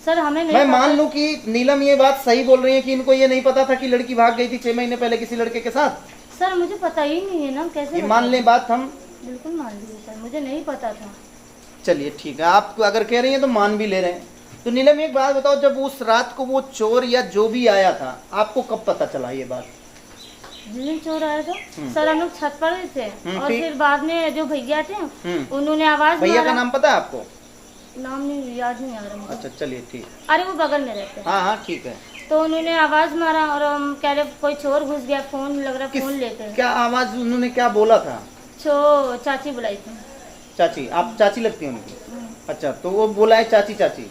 Sir हमें नहीं मैं पता। मान लूं कि नीलम ये बात सही बोल रही है कि इनको ये नहीं पता था कि लड़की भाग गई थी 6 महीने पहले किसी लड़के के साथ। सर मुझे पता ही नहीं है ना, कैसे ये मान लें बात हम। बिल्कुल मान लीजिए सर, मुझे नहीं पता था। चलिए ठीक है, आप अगर कह रही हैं तो मान भी ले रहे हैं। तो नीलम एक बात बताओ, जब उस रात को वो चोर या जो भी आया था आपको कब पता चला ये बात? जिस दिन चोर आया था सर हम लोग छत पर थे और ठीक। फिर बाद में जो भैया थे उन्होंने आवाज भैया का मारा। नाम पता है आपको? नाम नहीं याद नहीं आ रहा मुझे। अच्छा चलिए ठीक। अरे वो बगल में रहते हैं। हाँ हाँ ठीक है। तो उन्होंने आवाज मारा और हम कह रहे कोई चोर घुस गया, फोन लग रहा फोन लेके। क्या आवाज उन्होंने क्या बोला था? चाची बुलाई थी। चाची? आप चाची लगती हैं उनकी? अच्छा, तो वो बोला है चाची चाची।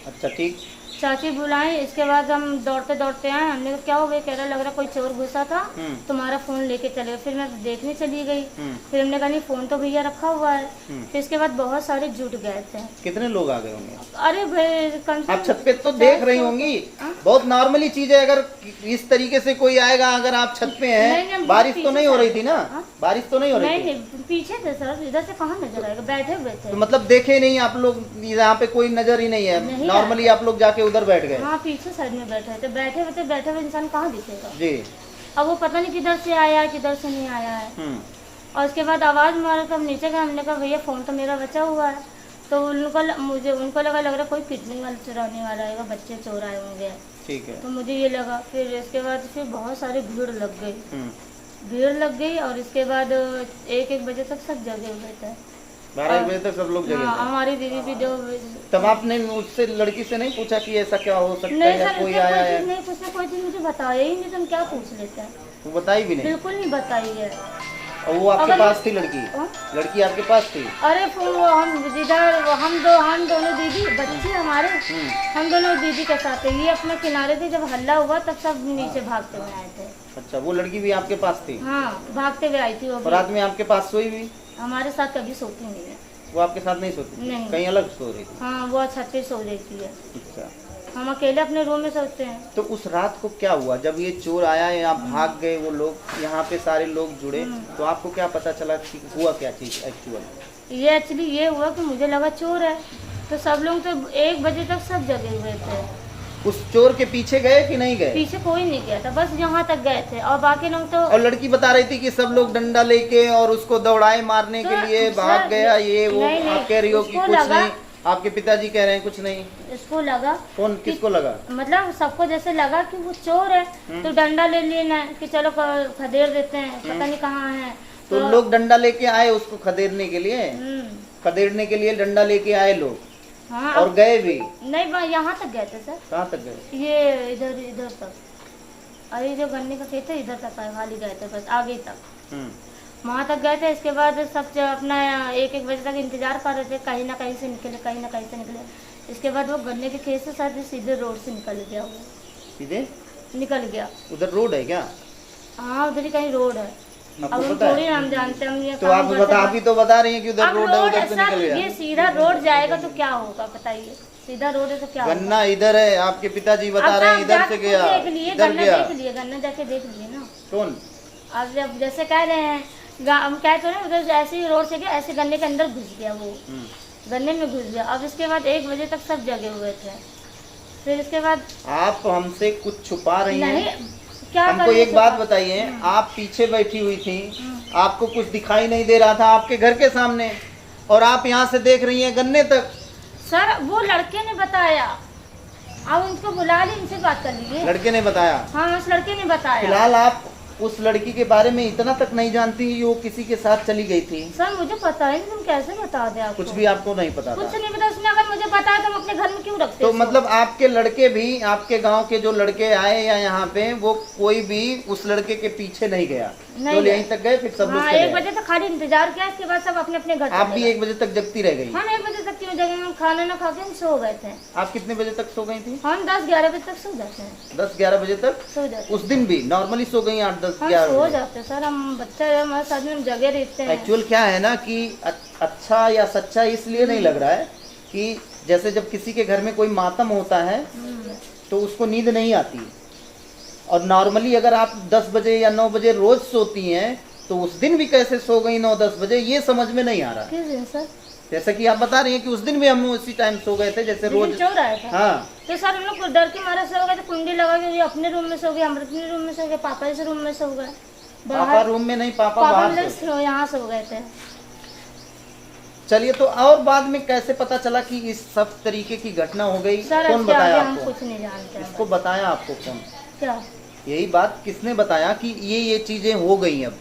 अच्छा ठीक। चाची बुलाए, इसके बाद हम दौड़ते दौड़ते आए। हमने कहा क्या हो गया, कह रहा लग रहा कोई चोर घुसा था, तुम्हारा फोन लेके चले। फिर मैं देखने चली गई। फिर हमने कहा नहीं फोन तो भैया रखा हुआ है। फिर इसके बाद बहुत सारे जुट गए थे। कितने लोग आ गए होंगे? अरे भाई आप छत पे तो देख रही होंगी, बहुत नॉर्मली चीज है। अगर इस तरीके से कोई आएगा, अगर आप छत पे हैं, बारिश तो नहीं हो रही थी ना? बारिश तो नहीं हो रही थी? नहीं पीछे थे सर, इधर से कहाँ नजर आएगा, बैठे हुए थे। तो मतलब देखे नहीं आप लोग, यहाँ पे कोई नजर ही नहीं है? नॉर्मली आप लोग जाके उधर बैठ गए? हाँ पीछे साइड में बैठे थे। बैठे हुए इंसान कहाँ दिखेगा जी। अब वो पता नहीं किधर से आया है किधर से नहीं आया है। और उसके बाद आवाज मारा तो हम नीचे गए। हमने कहा भैया फोन तो मेरा बचा हुआ है। तो उनको लग रहा कोई किडनी वाला चुराने वाला आएगा, बच्चे चोर आए होंगे। ठीक है। तो मुझे ये लगा। फिर इसके बाद फिर बहुत सारी भीड़ लग गई और इसके बाद 1-1 बजे तक सब जगे हुए थे। 12 बजे तक सब लोग जगे थे? हमारी दीदी भी जो। तब आपने उससे लड़की से नहीं पूछा कि ऐसा क्या हो सकता है या कोई आया है? नहीं पूछा, कोई चीज मुझे बताया ही नहीं। तुम क्या पूछ लेते हैं? वो बताई भी नहीं? बिल्कुल नहीं बताई है। और वो आपके पास थी लड़की? लड़की आपके पास थी? अरे हम दोनों दीदी बच्चे हमारे, हम दोनों दीदी के साथ ये अपना किनारे थे। जब हल्ला हुआ तब सब नीचे भागते हुए आए थे। अच्छा, वो लड़की भी आपके पास थी? हाँ भागते हुए आई थी वो। रात में आपके पास सोई भी? हमारे साथ कभी सोती नहीं है। वो आपके साथ नहीं सोती? नहीं, कहीं अलग सो रही थी? हाँ वो छत पे सो रही है। अच्छा, हम अकेले अपने रूम में सोते हैं। तो उस रात को क्या हुआ जब ये चोर आया या भाग गए वो लोग, यहाँ पे सारे लोग जुड़े, तो आपको क्या पता चला कि हुआ क्या चीज एक्चुअल? ये एक्चुअली ये हुआ कि मुझे लगा चोर है, तो सब लोग तो 1 बजे तक सब जगे हुए थे। उस चोर के पीछे गए कि नहीं गए? पीछे कोई नहीं गया था, बस यहाँ तक गए थे और बाकी लोग तो। और लड़की बता रही थी कि सब लोग डंडा लेके और उसको दौड़ाए मारने के लिए भाग गया ये वो। आप कह रही हो कि कुछ नहीं, आपके पिताजी कह रहे हैं कुछ नहीं। इसको लगा। कौन किसको लगा? मतलब सबको जैसे लगा कि वो चोर है, तो डंडा ले लेना कि चलो खदेड़ देते हैं, पता नहीं कहाँ है। तो लोग डंडा लेके आए उसको खदेड़ने के लिए? खदेड़ने के लिए डंडा लेके आए लोग? हाँ, और गए भी? नहीं, यहाँ तक गए थे सर। कहाँ तक गए? ये इधर तक। अरे जो गन्ने का खेत है इधर तक खाली गए थे, बस आगे तक वहाँ तक गए थे। इसके बाद सब अपना 1-1 बजे तक इंतजार कर रहे थे, कहीं ना कहीं से निकले, कहीं ना कहीं से निकले। इसके बाद वो गन्ने के खेत से शायद सीधे रोड से निकल गया। वो सीधे निकल गया। उधर रोड है क्या? हाँ उधर ही कहीं रोड है। अब हम थोड़ी हम जानते हैं। तो आप तो बता रही हैं कि उधर रोड है, उधर से निकल गया। ये सीधा रोड जाएगा तो क्या होगा बताइए? सीधा रोड है तो क्या होगा? गन्ना इधर है, आपके पिताजी बता रहे हैं इधर से गया। देख लिए गन्ना जाके देख लिए ना। कौन? अब जब जैसे कह रहे हैं हम कह तो रहे उधर ऐसे ही रोड से गया, ऐसे गन्ने के अंदर घुस गया। वो गन्ने में घुस गया। अब इसके बाद 1 बजे तक सब जगे हुए थे। फिर इसके बाद आप हमसे कुछ छुपा रही हैं? क्या हमको एक बात बताइए, आप पीछे बैठी हुई थी, आपको कुछ दिखाई नहीं दे रहा था आपके घर के सामने, और आप यहाँ से देख रही हैं गन्ने तक? सर वो लड़के ने बताया, आप उनको बुला ली, इनसे बात कर लीजिए। लड़के ने बताया? हाँ उस लड़के ने बताया। फिलहाल आप उस लड़की के बारे में इतना तक नहीं जानती वो किसी के साथ चली गई थी? सर मुझे पता है, तुम कैसे बता दे? आपको कुछ भी आपको नहीं पता? कुछ नहीं पता। उसने अगर मुझे पता है तो हम अपने घर में क्यों रखते? तो मतलब आपके लड़के भी, आपके गांव के जो लड़के आए या यहाँ पे, वो कोई भी उस लड़के के पीछे नहीं गया? तो यहीं तक गए? फिर सब लोग 1 बजे तक खाली इंतजार किया, इसके बाद सब अपने अपने घर। आप भी 1 बजे तक जगती रह गई? हम 1 बजे तक क्यों जगे? हम खाना ना खा के हम सो गए थे। आप कितने बजे तक सो गई थी? हम 10-11 बजे तक सो जाते हैं। 10-11 बजे तक सो जाते? उस दिन भी नॉर्मली सो गई 8-10-11 सो जाते सर। हम बच्चा हमारे साथ में हम जगे रहते हैं। एक्चुअल क्या है ना कि अच्छा या सच्चा इसलिए नहीं लग रहा है कि जैसे जब किसी के घर में कोई मातम होता है तो उसको नींद नहीं आती, और नॉर्मली अगर आप 10 बजे या 9 बजे रोज सोती हैं तो उस दिन भी कैसे सो गई 9-10 बजे, ये समझ में नहीं आ रहा। किस दिन सर? जैसा कि आप बता रही हैं कि उस दिन भी हम उसी टाइम सो गए थे जैसे रोज। चोर आया था। हाँ। तो सर हम लोग डर के मारे सो गए, तो कुंडी लगा के ये अपने रूम में सो गए, हम अपने रूम में सो गए, पापा इस रूम में सो गए। पापा रूम में नहीं, पापा बाहर यहाँ सो गए थे। चलिए, तो और बाद में कैसे पता चला कि इस सब तरीके की घटना हो गई? सर कौन बताया हम आपको? कुछ नहीं जानते। इसको बताया आपको कौन? क्या यही बात किसने बताया कि ये चीजें हो गई अब?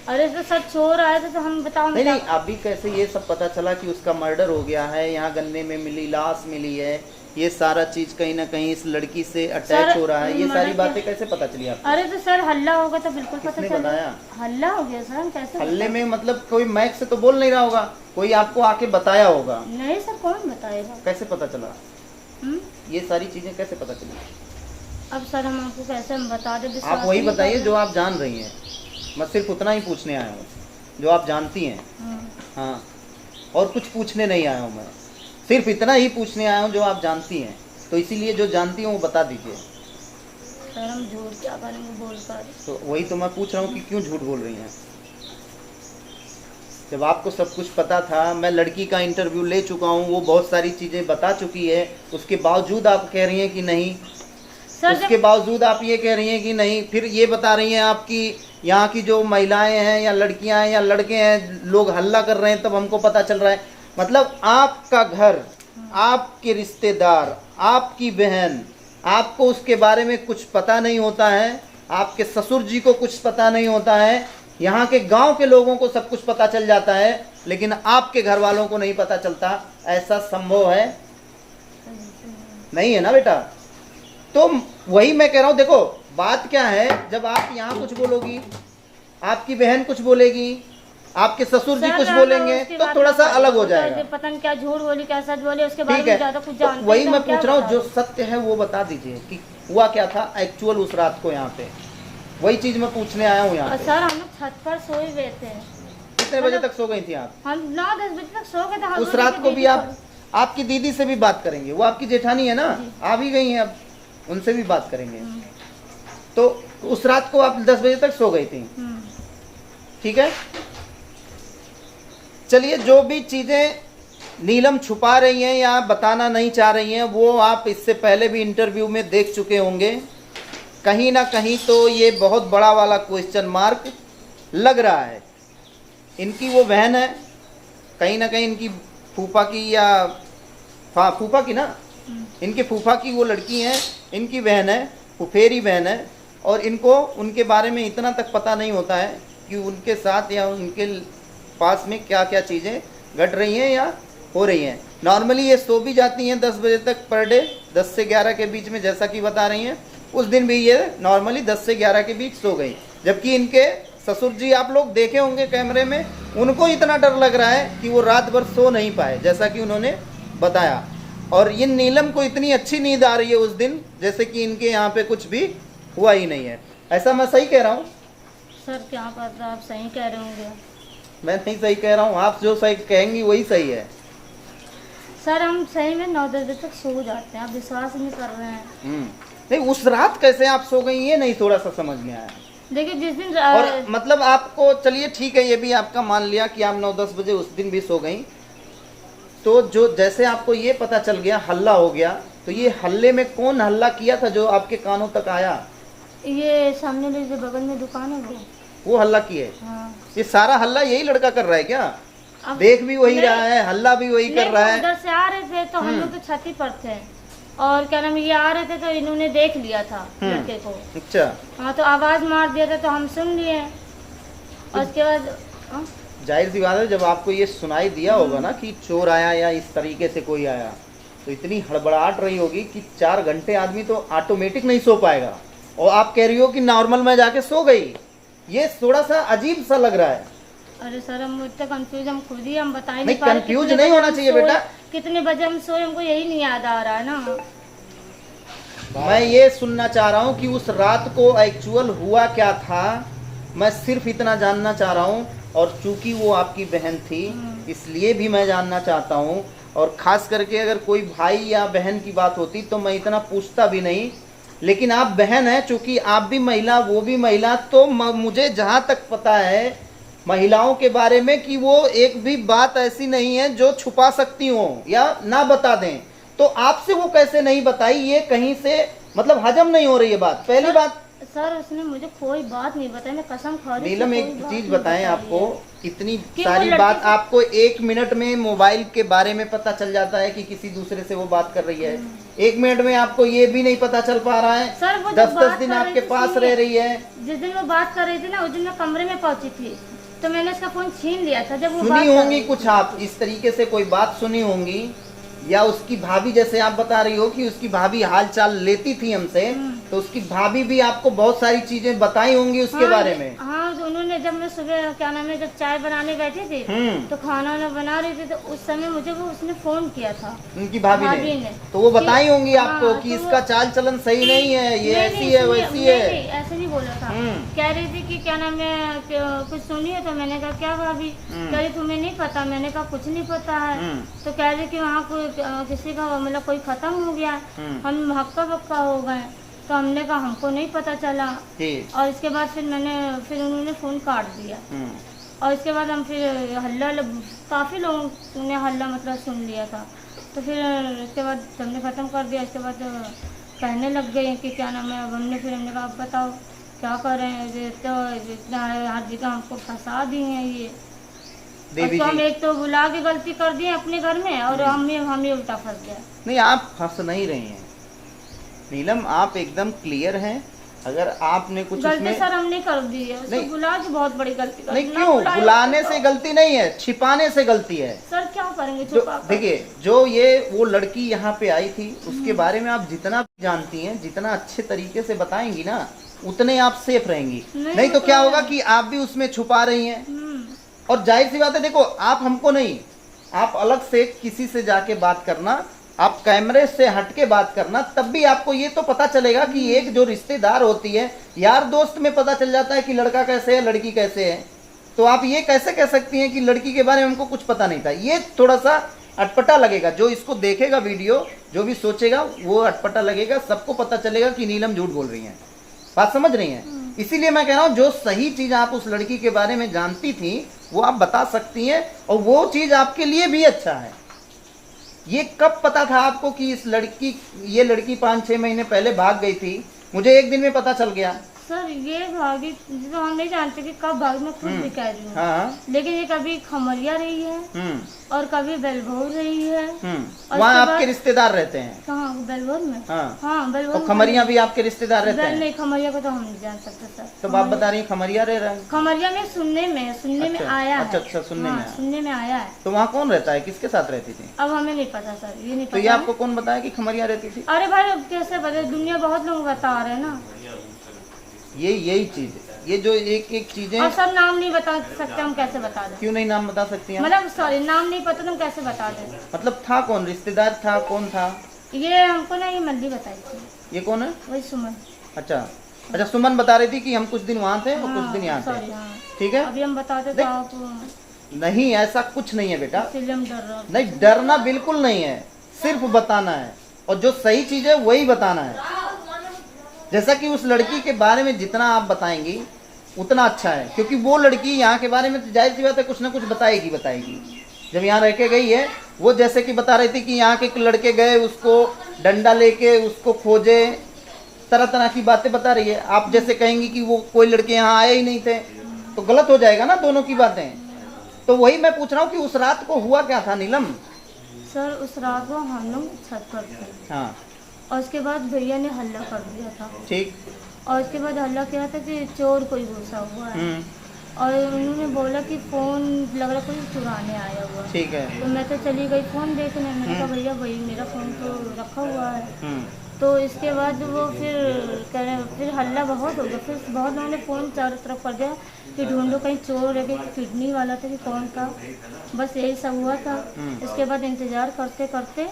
अरे तो सर चोर आए थे तो हम बताओ। नहीं नहीं, अभी कैसे ये सब पता चला कि उसका मर्डर हो गया है, यहाँ गन्ने में मिली लाश मिली है, ये सारा चीज कहीं ना कहीं इस लड़की से अटैच हो रहा है, ये सारी बातें कैसे पता चली आपको? अरे तो सर हल्ला होगा तो बिल्कुल पता चला। बताया हल्ला हो गया सर, कैसे हल्ले में? मतलब कोई माइक से तो बोल नहीं रहा होगा, कोई आपको आके बताया होगा। नहीं सर, कौन बताएगा? कैसे पता चला? ये सारी चीजें कैसे पता चली? अब सर हम आपको कैसे हम बता दे? आप वही बताइए जो आप जान रही हैं। मैं सिर्फ उतना ही पूछने आया हूँ जो आप जानती हैं। हाँ, और कुछ पूछने नहीं आया हूँ मैं, सिर्फ इतना ही पूछने आया हूँ जो आप जानती हैं। तो इसीलिए जो जानती हूँ वो बता दीजिए। सर हम झूठ क्या करेंगे बोलकर? तो वही तो मैं पूछ रहा हूँ कि क्यों झूठ बोल रही हैं? जब आपको सब कुछ पता था, मैं लड़की का इंटरव्यू ले चुका हूँ, वो बहुत सारी चीज़ें बता चुकी है, उसके बावजूद आप कह रही हैं कि नहीं। उसके बावजूद आप ये कह रही हैं कि नहीं, फिर ये बता रही हैं आपकी यहाँ की जो महिलाएं हैं या लड़कियां हैं या लड़के हैं, लोग हल्ला कर रहे हैं तब हमको पता चल रहा है। मतलब आपका घर, आपके रिश्तेदार, आपकी बहन, आपको उसके बारे में कुछ पता नहीं होता है, आपके ससुर जी को कुछ पता नहीं होता है, यहाँ के गांव के लोगों को सब कुछ पता चल जाता है, लेकिन आपके घर वालों को नहीं पता चलता। ऐसा संभव है? नहीं है ना बेटा। तो वही मैं कह रहा हूँ, देखो बात क्या है, जब आप यहाँ कुछ बोलोगी, आपकी बहन कुछ बोलेगी, आपके ससुर जी कुछ बोलेंगे, तो थोड़ा सा अलग हो जाएगा। पता नहीं क्या झूठ बोली, क्या सच बोली, उसके बारे में ज्यादा कुछ जानते हैं। वही मैं पूछ रहा हूँ, जो सत्य है वो बता दीजिए कि हुआ क्या था एक्चुअल उस रात को यहाँ पे। वही चीज मैं पूछने आया हूँ यहाँ पे। सर हम लोग छत पर सोए हुए थे। कितने बजे तक सो गई थी आप? हम 9-10 बजे तक सो गए थे। उस रात को भी आप आपकी दीदी से भी बात करेंगे, वो आपकी जेठानी है ना, आ भी गई हैं, अब उनसे भी बात करेंगे। तो उस रात को आप 10 बजे तक सो गई थी, ठीक है। चलिए, जो भी चीजें नीलम छुपा रही हैं या बताना नहीं चाह रही हैं, वो आप इससे पहले भी इंटरव्यू में देख चुके होंगे। कहीं ना कहीं तो ये बहुत बड़ा वाला क्वेश्चन मार्क लग रहा है। इनकी वो बहन है, कहीं ना कहीं इनकी फूफा की या फूफा की ना, इनके फूफा की वो लड़की है, इनकी बहन है, फुफेरी बहन है, और इनको उनके बारे में इतना तक पता नहीं होता है कि उनके साथ या उनके पास में क्या क्या चीज़ें घट रही हैं या हो रही हैं। नॉर्मली ये सो भी जाती हैं 10 बजे तक पर डे, 10 से 11 के बीच में, जैसा कि बता रही हैं। उस दिन भी ये नॉर्मली 10 से 11 के बीच सो गई, जबकि इनके ससुर जी आप लोग देखे होंगे कैमरे में, उनको इतना डर लग रहा है कि वो रात भर सो नहीं पाए, जैसा कि उन्होंने बताया। और ये नीलम को इतनी अच्छी नींद आ रही है उस दिन, जैसे कि इनके यहाँ पे कुछ भी हुआ ही नहीं है। ऐसा मैं सही कह रहा हूँ? सर क्या पता, आप सही कह रहे होंगे। मैं नहीं सही कह रहा हूँ, आप जो सही कहेंगी वही सही है। सर हम सही में 9-10 बजे तक सो जाते हैं, आप विश्वास नहीं कर रहे हैं। नहीं, उस रात कैसे आप सो गई ये नहीं थोड़ा सा समझ में आया। देखिए जिस दिन और मतलब आपको, चलिए ठीक है, ये भी आपका मान लिया कि आप 9-10 बजे उस दिन भी सो गई, तो जो जैसे आपको ये पता चल गया हल्ला हो गया, तो ये हल्ले में कौन हल्ला किया था जो आपके कानों तक आया? ये सामने जो बगल में दुकान है वो हल्ला किए। हाँ। ये सारा हल्ला यही लड़का कर रहा है क्या? देख भी वही रहा है, हल्ला भी वही कर रहा है। उधर से आ रहे थे तो हम लोग तो छत ही पर थे, और क्या नाम, ये आ रहे थे तो इन्होंने देख लिया था लड़के को। अच्छा। हाँ, तो आवाज मार दिया था तो हम सुन लिए, और उसके बाद जाहिर सी बात है, जब आपको ये सुनाई दिया होगा ना कि चोर आया या इस तरीके से कोई आया, तो इतनी हड़बड़ाहट रही होगी कि 4 घंटे आदमी तो ऑटोमेटिक नहीं सो पाएगा, और आप कह रही हो कि नॉर्मल में जाके सो गई। ये थोड़ा सा अजीब सा लग रहा है। अरे सर हम इतना कंफ्यूज, हम खुद ही हम बता ही नहीं, पा रहे। कंफ्यूज नहीं होना चाहिए बेटा। कितने बजे हम सोए हमको यही नहीं याद आ रहा है ना। मैं ये सुनना चाह रहा हूँ कि उस रात को एक्चुअल हुआ क्या था, मैं सिर्फ इतना जानना चाह रहा हूँ। और चूंकि वो आपकी बहन थी इसलिए भी मैं जानना चाहता हूँ, और खास करके अगर कोई भाई या बहन की बात होती तो मैं इतना पूछता भी नहीं, लेकिन आप बहन है, चूंकि आप भी महिला वो भी महिला, तो मुझे जहाँ तक पता है महिलाओं के बारे में कि वो एक भी बात ऐसी नहीं है जो छुपा सकती हो या ना बता दें, तो आपसे वो कैसे नहीं बताई? ये कहीं से मतलब हजम नहीं हो रही है बात। पहली बात सर उसने मुझे कोई बात नहीं बताई, मैं कसम खा रही हूँ। नीलम एक चीज बताएं आपको, इतनी कि सारी वो बात आपको 1 मिनट में मोबाइल के बारे में पता चल जाता है कि किसी दूसरे से वो बात कर रही है। 1 मिनट में आपको ये भी नहीं पता चल पा रहा है सर वो 10-10 दिन आपके पास रह रही है। जिस दिन वो बात कर रही थी ना, उस दिन मैं कमरे में पहुंची थी, तो मैंने उसका फोन छीन लिया था। जब वो सुनी होंगी कुछ आप इस तरीके से कोई बात सुनी होंगी, या उसकी भाभी, जैसे आप बता रही हो कि उसकी भाभी हाल चाल लेती थी हमसे, तो उसकी भाभी भी आपको बहुत सारी चीजें बताई होंगी उसके बारे में। हाँ, तो उन्होंने जब मैं सुबह क्या नाम है जब चाय बनाने बैठी थी तो खाना वाना बना रही थी, तो उस समय मुझे वो उसने फोन किया था, उनकी भाभी ने। तो वो बताई होंगी आपको कि इसका चाल चलन सही नहीं है, ये ऐसी है वैसी है। ऐसे नहीं बोला था, कह रही थी कि क्या नाम है कुछ सुनी है, तो मैंने कहा क्या भाभी? कह रही तुम्हें नहीं पता? मैंने कहा कुछ नहीं पता है। तो कह रही कि वहाँ कोई किसी का मतलब कोई खत्म हो गया, हम हक्का बक्का हो गए। तो हमने कहा हमको नहीं पता चला, और इसके बाद फिर उन्होंने फोन काट दिया। और इसके बाद हम फिर हल्ला, काफी लोगों ने हल्ला मतलब सुन लिया था। तो फिर इसके बाद हमने ख़त्म कर दिया। इसके बाद कहने लग गए कि क्या नाम है, अब हमने कहा आप बताओ क्या कर रहे हैं, तो इतना हर जगह हमको फंसा दी हैं ये। तो हम एक तो बुला के गलती कर दी अपने घर में, और हम उल्टा फंस गया। नहीं, आप फंस नहीं रही हैं नीलम, आप एकदम क्लियर हैं। अगर आपने कुछ गलती सर हमने कर दी है, उसको बुला के बहुत बड़ी गलती कर दी। नहीं, क्यों? बुलाने से गलती नहीं है, छिपाने से गलती है। सर क्या करेंगे छुपा? देखिए, जो वो लड़की यहाँ पे आई थी उसके बारे में आप जितना जानती हैं, जितना अच्छे तरीके से बताएंगी ना, उतने आप सेफ रहेंगी। नहीं तो क्या होगा कि आप भी उसमें छुपा रही हैं। और जाहिर सी बात है, देखो आप हमको नहीं, आप अलग से किसी से जाके बात करना, आप कैमरे से हट के बात करना, तब भी आपको ये तो पता चलेगा कि एक जो रिश्तेदार होती है, यार दोस्त में पता चल जाता है कि लड़का कैसे है, लड़की कैसे है। तो आप ये कैसे कह सकती हैं कि लड़की के बारे में हमको कुछ पता नहीं था? ये थोड़ा सा अटपटा लगेगा। जो इसको देखेगा वीडियो, जो भी सोचेगा वो अटपटा लगेगा। सबको पता चलेगा कि नीलम झूठ बोल रही है। बात समझ रही हैं? इसीलिए मैं कह रहा हूँ, जो सही चीज आप उस लड़की के बारे में जानती थी वो आप बता सकती हैं, और वो चीज आपके लिए भी अच्छा है। ये कब पता था आपको कि ये लड़की 5-6 महीने पहले भाग गई थी? मुझे एक दिन में पता चल गया। सर ये भागी तो हम नहीं जानते कि कब भागी, मैं खुद भी कह रही हूँ। हाँ। लेकिन ये कभी खमरिया रही है और कभी बेलभौर रही है। वहाँ आपके रिश्तेदार रहते हैं? कहाँ? बेलभौर में। हाँ, बेलभौर। और खमरिया भी आपके रिश्तेदार रहते हैं? नहीं, खमरिया को तो हम नहीं जान सकते सर। तो आप बता रही खमरिया रह रहा है? खमरिया में सुनने में आया है। अच्छा, सुनने में आया है। तो वहाँ कौन रहता है, किसके साथ रहती थी? अब हमें नहीं पता सर, ये नहीं पता। तो ये आपको कौन बताया कि खमरिया रहती थी? अरे भाई अब कैसे बता, दुनिया बहुत लोग बता रहे हैं ना। यही चीज है, ये जो एक चीजें। और सब नाम नहीं बता सकते हम, कैसे बता दें? क्यों नहीं नाम बता सकती हैं? मतलब सॉरी, नाम नहीं पता तो हम कैसे बता दें? मतलब था कौन, रिश्तेदार था, कौन था? ये हमको ना ये मल्ली बताई थी। ये कौन है? वही सुमन। अच्छा, सुमन बता रही थी कि हम कुछ दिन वहाँ थे और कुछ दिन यहाँ थे। ठीक है, अभी हम बताते तो आप नहीं, ऐसा कुछ नहीं है बेटा। नहीं, डरना बिल्कुल नहीं है, सिर्फ बताना है, और जो सही चीज है वही बताना है। जैसा कि उस लड़की के बारे में जितना आप बताएंगी उतना अच्छा है, क्योंकि वो लड़की यहाँ के बारे में तो जाहिर सी बात है कुछ ना कुछ बताएगी। जब यहाँ रह के गई है, वो जैसे कि बता रही थी कि यहाँ के लड़के गए, उसको डंडा लेके उसको खोजे, तरह तरह की बातें बता रही है। आप जैसे कहेंगी कि वो कोई लड़के यहाँ आए ही नहीं थे, तो गलत हो जाएगा ना दोनों की बातें। तो वही मैं पूछ रहा हूँ कि उस रात को हुआ क्या था नीलम? सर उस रात को हम लोग छत पर थे। हाँ। और उसके बाद भैया ने हल्ला कर दिया था। ठीक। और उसके बाद हल्ला किया था कि चोर कोई घुसा हुआ है, और उन्होंने बोला कि फोन लग रहा कोई चुराने आया हुआ है। ठीक है। तो मैं तो चली गई फोन देखने। मैंने कहा भैया मेरा फोन तो रखा हुआ है। तो इसके बाद वो फिर हल्ला बहुत हो गया। फिर बहुत लोगों ने फ़ोन चारों तरफ कर दिया कि ढूंढो कहीं चोर है कि किडनी वाला था कि कौन था। बस यही सब हुआ था। इसके बाद इंतज़ार करते करते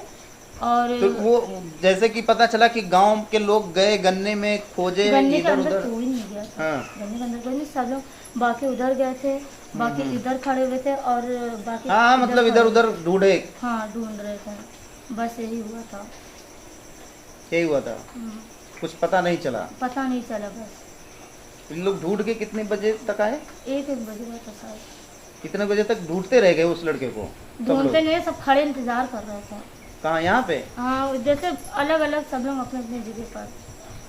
और तो वो जैसे कि पता चला कि गांव के लोग गए गन्ने में खोजे, गन्ने के अंदर कोई नहीं गया। गन्ने के अंदर कोई नहीं, सब लोग बाकी उधर गए थे, बाकी इधर खड़े हुए थे और बाकी मतलब इधर उधर ढूंढे। हाँ, ढूंढ रहे थे। बस यही हुआ था। यही हुआ था, कुछ पता नहीं चला। पता नहीं चला बस। इन लोग ढूंढ के कितने बजे तक आए? 1 बज रहा था शायद। कितने बजे तक ढूंढते रह गए उस लड़के को? सब लोग ढूंढते नहीं, सब खड़े इंतजार कर रहे थे। कहाँ, यहाँ पे? हाँ, जैसे अलग अलग सब लोग अपने अपने जगह पर,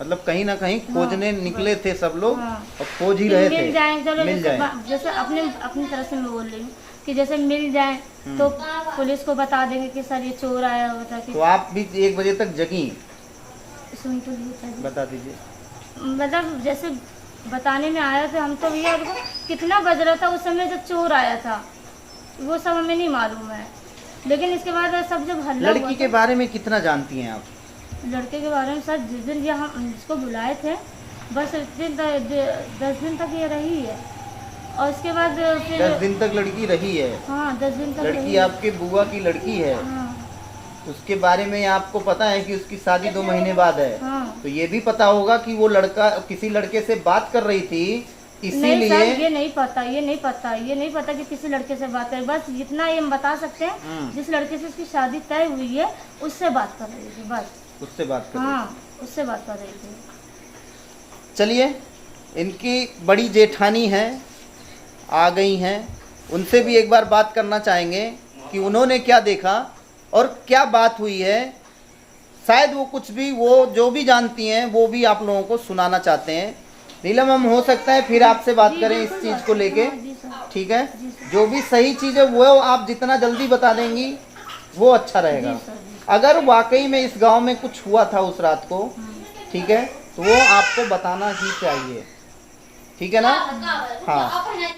मतलब कहीं ना कहीं खोजने निकले थे सब लोग। हाँ। और खोज ही रहे थे, मिल जाए, चलो मिल जाए। जैसे अपनी तरफ से मैं बोल रही हूँ कि जैसे मिल जाए तो पुलिस को बता देंगे कि सर ये चोर आया हुआ था। तो आप भी 1 बजे तक जगी? सुन तो लीजिए, बता दीजिए। मतलब जैसे बताने में आया था, हम तो भैया उनको कितना बज रहा था उस समय जब चोर आया था, वो सब हमें नहीं मालूम है। लेकिन इसके बाद सब जब हल्ला लड़की के बारे में कितना जानती हैं आप? लड़के के बारे में सर जिस दिन ये हम इसको बुलाए थे बस 10 दिन तक ये रही है, और उसके बाद फिर 10 दिन तक लड़की रही है? हाँ, 10 दिन तक लड़की रही। आपके बुआ की लड़की है? हाँ, उसके बारे में आपको पता है कि उसकी शादी 2 महीने बाद है? हाँ। तो ये भी पता होगा कि वो लड़का किसी लड़के से बात कर रही थी, नहीं इसीलिए। सर, ये नहीं पता कि किसी लड़के से बात करें। बस इतना ये हम बता सकते हैं, जिस लड़के से उसकी शादी तय हुई है उससे बात कर रही थी, बस उससे बात कर रही थी। हाँ, उससे बात कर रही थी। चलिए, इनकी बड़ी जेठानी है, आ गई हैं, उनसे भी एक बार बात करना चाहेंगे कि उन्होंने क्या देखा और क्या बात हुई है। शायद वो कुछ भी, वो जो भी जानती हैं वो भी आप लोगों को सुनाना चाहते हैं। नीलम, हम हो सकता है फिर आपसे बात करें इस चीज़ को लेके, जी सर। ठीक है? जो भी सही चीज़ है वो आप जितना जल्दी बता देंगी वो अच्छा रहेगा। जी सर। अगर वाकई में इस गांव में कुछ हुआ था उस रात को, ठीक है, तो वो आपको बताना ही चाहिए, ठीक है ना? हाँ।